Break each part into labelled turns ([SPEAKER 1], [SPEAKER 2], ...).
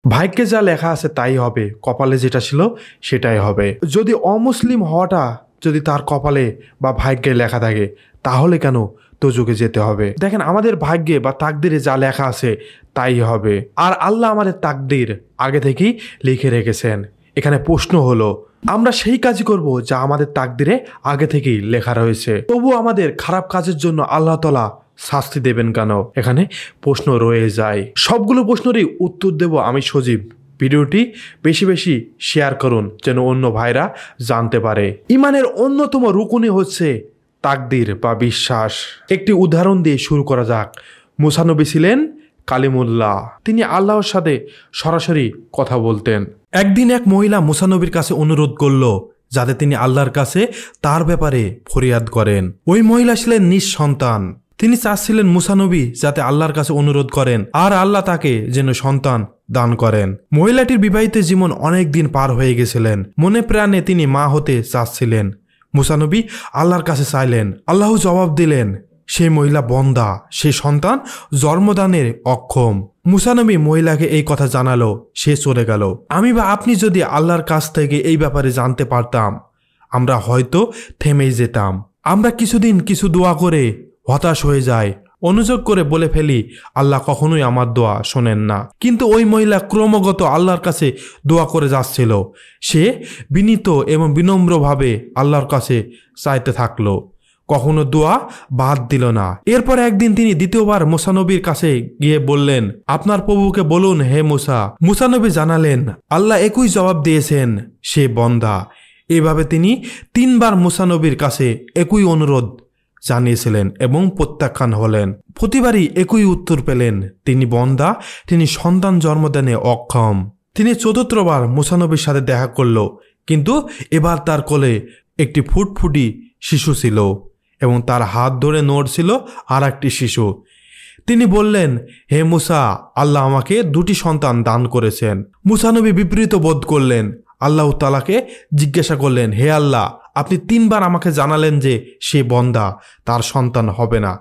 [SPEAKER 1] ভাগ্যে যা লেখা আছে তাই হবে, কপালে যেটা ছিল সেটাই হবে। যদি অমুসলিম হওয়াটা যদি তার কপালে বা ভাগ্যে লেখা থাকে তাহলে কেন দোজখে যেতে হবে? দেখেন, আমাদের ভাগ্যে বা তাকদিরে যা লেখা আছে তাই হবে। আর আল্লাহ আমাদের তাকদির আগে থেকেই লিখে রেখেছেন। এখানে প্রশ্ন হলো, আমরা সেই কাজই করব যা আমাদের তাকদিরে আগে থেকেই লেখা রয়েছে। তবু আমাদের খারাপ কাজের জন্য আল্লাহ তাআলা শাস্তি দেবেন কেন? এখানে প্রশ্ন রয়ে যায়। সবগুলো প্রশ্নেরই উত্তর দেব আমি সজীব। ভিডিওটি বেশি বেশি শেয়ার করুন যেন অন্য ভাইরা জানতে পারে। ইমানের অন্যতম রুকুনই হচ্ছে তাকদির বা বিশ্বাস। একটি উদাহরণ দিয়ে শুরু করা যাক। মুসা নবী ছিলেন কালিমুল্লাহ। তিনি আল্লাহর সাথে সরাসরি কথা বলতেন। একদিন এক মহিলা মুসা নবীর কাছে অনুরোধ করল যাতে তিনি আল্লাহর কাছে তার ব্যাপারে ফরিয়াদ করেন। ওই মহিলা ছিলেন নিঃসন্তান। তিনি চাচ্ছিলেন মুসা নবী যাতে আল্লাহর কাছে অনুরোধ করেন আর আল্লাহ তাকে যেন সন্তান দান করেন। মহিলাটির বিবাহিত জীবন অনেক দিন পার হয়ে গেছিলেন। মনে প্রাণে তিনি মা হতে চাচ্ছিলেন। মুসা নবী আল্লাহর কাছে চাইলেন। আল্লাহ জবাব দিলেন, সেই মহিলা বন্দা, সে সন্তান জন্মদানের অক্ষম। মুসা নবী মহিলাকে এই কথা জানালো, সে চলে গেল। আমি বা আপনি যদি আল্লাহর কাছ থেকে এই ব্যাপারে জানতে পারতাম, আমরা হয়তো থেমেই যেতাম। আমরা কিছুদিন কিছু দোয়া করে হতাশ হয়ে যায়, অনুযোগ করে বলে ফেলি আল্লাহ কখনোই আমার দোয়া শোনেন না। কিন্তু ওই মহিলা ক্রমাগত আল্লাহর কাছে দোয়া করে যাচ্ছিল। সে বিনীত এবং বিনম্রভাবে আল্লাহর কাছে চাইতে থাকলো, কখনো দোয়া বাদ দিল না। এরপর একদিন তিনি দ্বিতীয়বার মুসা নবীর কাছে গিয়ে বললেন, আপনার প্রভুকে বলুন হে মুসা। মুসা নবী জানালেন আল্লাহ একই জবাব দিয়েছেন, সে বন্দা। এভাবে তিনি 3 বার মুসা নবীর কাছে একই অনুরোধ জানিয়েছিলেন এবং প্রত্যাখ্যান হলেন। প্রতিবারই একই উত্তর পেলেন, তিনি বন্দা, তিনি সন্তান জন্মদানে অক্ষম। তিনি 4বার মুসা নবীর সাথে দেখা করল, কিন্তু এবার তার কোলে একটি ফুটফুটি শিশু ছিল এবং তার হাত ধরে নড়ছিল আর একটি শিশু। তিনি বললেন, হে মুসা, আল্লাহ আমাকে 2টি সন্তান দান করেছেন। মুসা নবী বিপরীত বোধ করলেন। আল্লাহ তাআলাকে জিজ্ঞাসা করলেন, হে আল্লাহ, আপনি 3 বার আমাকে জানালেন যে সে বন্দা, তার সন্তান হবে না,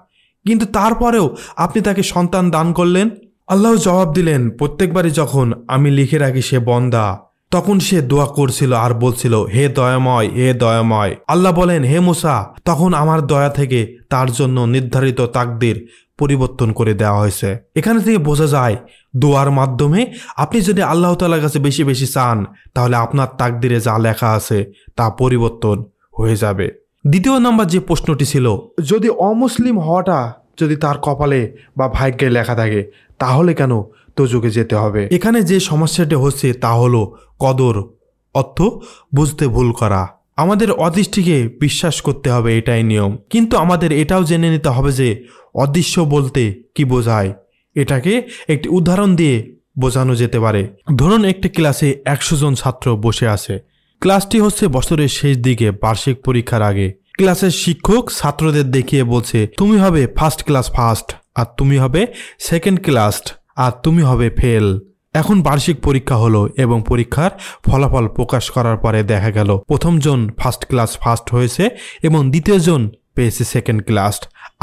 [SPEAKER 1] কিন্তু তারপরেও আপনি তাকে সন্তান দান করলেন। আল্লাহ জবাব দিলেন, প্রত্যেকবারই যখন আমি লিখে রাখি সে বন্দা, তখন সে দোয়া করছিল আর বলছিল, হে দয়াময়, হে দয়াময়। আল্লাহ বলেন, হে মুসা, তখন আমার দয়া থেকে তার জন্য নির্ধারিত তাকদীর পরিবর্তন করে দেওয়া হয়েছে। এখানে থেকে বোঝা যায়, দোয়ার মাধ্যমে আপনি যদি আল্লাহ তাআলার কাছে বেশি বেশি চান, তাহলে আপনার তাকদীরে যা লেখা আছে তা পরিবর্তন হয়ে যাবে। দ্বিতীয় নাম্বার যে প্রশ্নটি ছিল, যদি অমুসলিম হওয়াটা যদি তার কপালে বা ভাগ্যে লেখা থাকে তাহলে কেন দোজখে যেতে হবে? এখানে যে সমস্যাটি হচ্ছে তা হলো কদর, অর্থ বুঝতে ভুল করা। আমাদের অদৃষ্টিকে বিশ্বাস করতে হবে, এটাই নিয়ম। কিন্তু আমাদের এটাও জেনে নিতে হবে যে অদৃশ্য বলতে কি বোঝায়। এটাকে একটি উদাহরণ দিয়ে বোঝানো যেতে পারে। ধরুন একটি ক্লাসে 100 জন ছাত্র বসে আছে। ক্লাসটি হচ্ছে বছরের শেষ দিকে, বার্ষিক পরীক্ষার আগে। ক্লাসের শিক্ষক ছাত্রদের দেখিয়ে বলছে, তুমি হবে ফার্স্ট ক্লাস ফার্স্ট, আর তুমি হবে সেকেন্ড ক্লাস, আর তুমি হবে ফেল। এখন বার্ষিক পরীক্ষা হলো এবং পরীক্ষার ফলাফল প্রকাশ করার পরে দেখা গেল প্রথম জন ফার্স্ট ক্লাস ফার্স্ট হয়েছে এবং দ্বিতীয় জন পেয়েছে সেকেন্ড ক্লাস,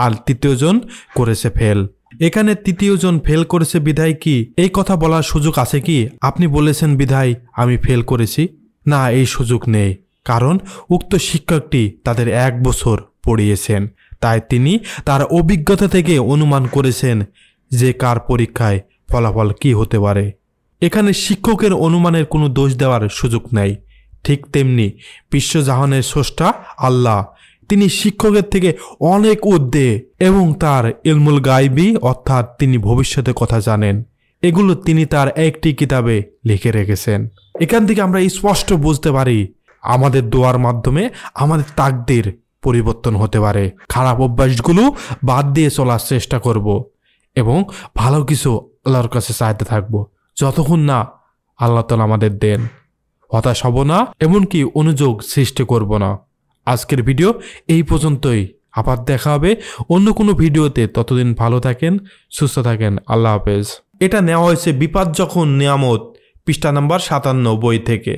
[SPEAKER 1] আর তৃতীয় জন করেছে ফেল। এখানে তৃতীয় জন ফেল করেছে বিধায় কি এই কথা বলার সুযোগ আছে কি আপনি বলেছেন বিধায় আমি ফেল করেছি? না, এই সুযোগ নেই, কারণ উক্ত শিক্ষকটি তাদের 1 বছর পড়িয়েছেন। তাই তিনি তার অভিজ্ঞতা থেকে অনুমান করেছেন যে কার পরীক্ষায় ফলাফল কি হতে পারে। এখানে শিক্ষকের অনুমানের কোনো দোষ দেওয়ার সুযোগ নেই। ঠিক তেমনি বিশ্বজাহানের স্রষ্টা আল্লাহ, তিনি শিক্ষকের থেকে অনেক ঊর্ধ্বে এবং তার ইলমুল গায়বী, অর্থাৎ তিনি ভবিষ্যতের কথা জানেন। এগুলো তিনি তার একটি কিতাবে লিখে রেখেছেন। এখান থেকে আমরা স্পষ্ট বুঝতে পারি আমাদের দোয়ার মাধ্যমে আমাদের তাকদীর পরিবর্তন হতে পারে। খারাপ অভ্যাসগুলো বাদ দিয়ে চলার চেষ্টা করব এবং ভালো কিছু আল্লাহর কাছে চাইতে থাকবো, যতক্ষণ না আল্লাহ তাআলা আমাদের দেন। হতাশ হব না, এমনকি অনুযোগ সৃষ্টি করব না। আজকের ভিডিও এই পর্যন্তই। আবার দেখা হবে অন্য কোনো ভিডিওতে। ততদিন ভালো থাকেন, সুস্থ থাকেন। আল্লাহ হাফেজ। এটা নেওয়া হয়েছে বিপাদ যখন নিয়ামত, পৃষ্ঠা নাম্বার 57 বই থেকে।